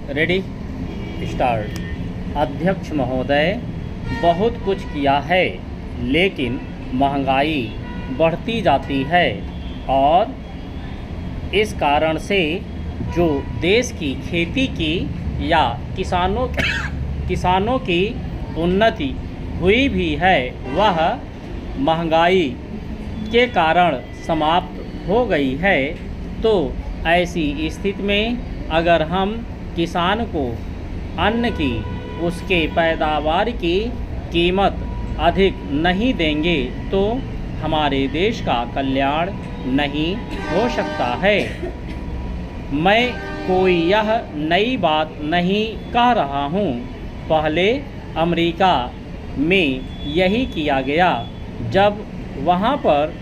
Ready start. अध्यक्ष महोदय, बहुत कुछ किया है लेकिन महंगाई बढ़ती जाती है और इस कारण से जो देश की खेती की या किसानों की उन्नति हुई भी है वह महंगाई के कारण समाप्त हो गई है। तो ऐसी स्थिति में अगर हम किसान को अन्न की उसके पैदावार की कीमत अधिक नहीं देंगे तो हमारे देश का कल्याण नहीं हो सकता है। मैं कोई यह नई बात नहीं कह रहा हूँ, पहले अमेरिका में यही किया गया जब वहाँ पर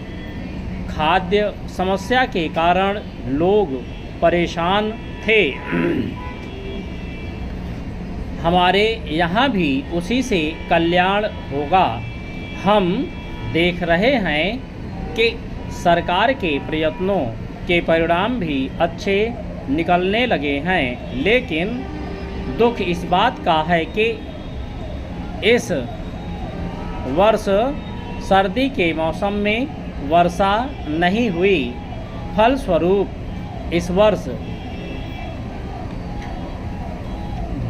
खाद्य समस्या के कारण लोग परेशान थे। हमारे यहाँ भी उसी से कल्याण होगा। हम देख रहे हैं कि सरकार के प्रयत्नों के परिणाम भी अच्छे निकलने लगे हैं, लेकिन दुख इस बात का है कि इस वर्ष सर्दी के मौसम में वर्षा नहीं हुई। फलस्वरूप इस वर्ष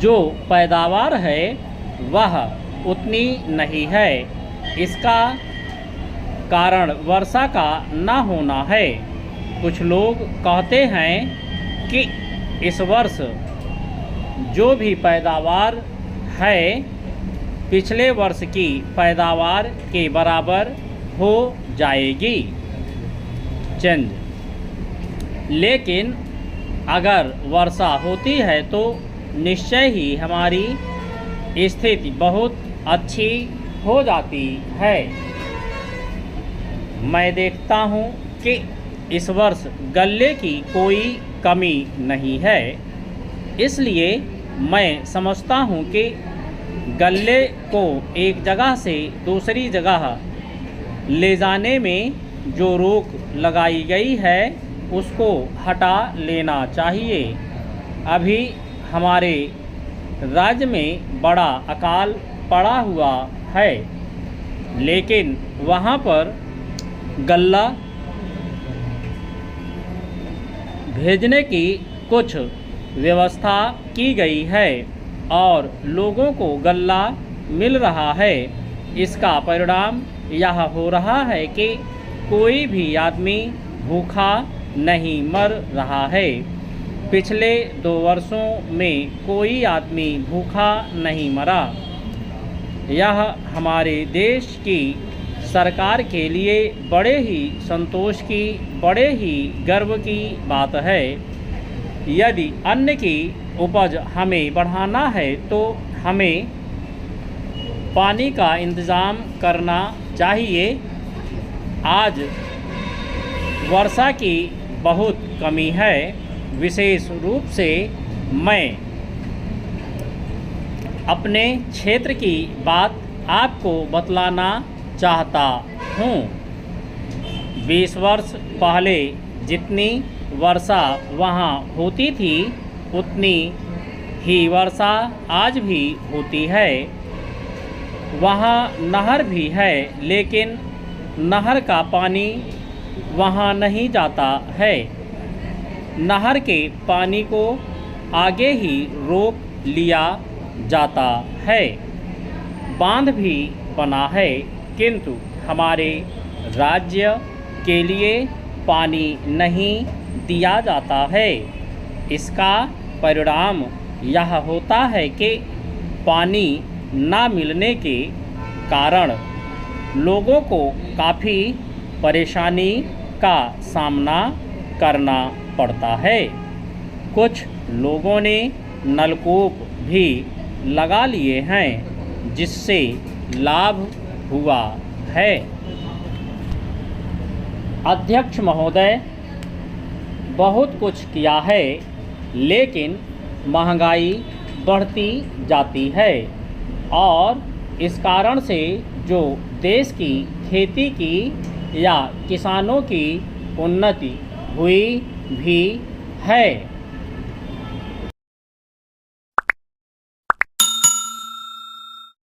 जो पैदावार है वह उतनी नहीं है। इसका कारण वर्षा का न होना है। कुछ लोग कहते हैं कि इस वर्ष जो भी पैदावार है पिछले वर्ष की पैदावार के बराबर हो जाएगी। लेकिन अगर वर्षा होती है तो निश्चय ही हमारी स्थिति बहुत अच्छी हो जाती है। मैं देखता हूँ कि इस वर्ष गल्ले की कोई कमी नहीं है, इसलिए मैं समझता हूँ कि गल्ले को एक जगह से दूसरी जगह ले जाने में जो रोक लगाई गई है उसको हटा लेना चाहिए। अभी हमारे राज्य में बड़ा अकाल पड़ा हुआ है, लेकिन वहाँ पर गल्ला भेजने की कुछ व्यवस्था की गई है और लोगों को गल्ला मिल रहा है। इसका परिणाम यह हो रहा है कि कोई भी आदमी भूखा नहीं मर रहा है। पिछले 2 वर्षों में कोई आदमी भूखा नहीं मरा। यह हमारे देश की सरकार के लिए बड़े ही संतोष की, बड़े ही गर्व की बात है। यदि अन्न की उपज हमें बढ़ाना है तो हमें पानी का इंतज़ाम करना चाहिए। आज वर्षा की बहुत कमी है। विशेष रूप से मैं अपने क्षेत्र की बात आपको बतलाना चाहता हूँ। 20 वर्ष पहले जितनी वर्षा वहाँ होती थी उतनी ही वर्षा आज भी होती है। वहाँ नहर भी है, लेकिन नहर का पानी वहाँ नहीं जाता है। नहर के पानी को आगे ही रोक लिया जाता है। बांध भी बना है, किंतु हमारे राज्य के लिए पानी नहीं दिया जाता है। इसका परिणाम यह होता है कि पानी ना मिलने के कारण लोगों को काफ़ी परेशानी का सामना करना पड़ता है। कुछ लोगों ने नलकूप भी लगा लिए हैं, जिससे लाभ हुआ है। अध्यक्ष महोदय, बहुत कुछ किया है लेकिन महंगाई बढ़ती जाती है और इस कारण से जो देश की खेती की या किसानों की उन्नति हुई भी है।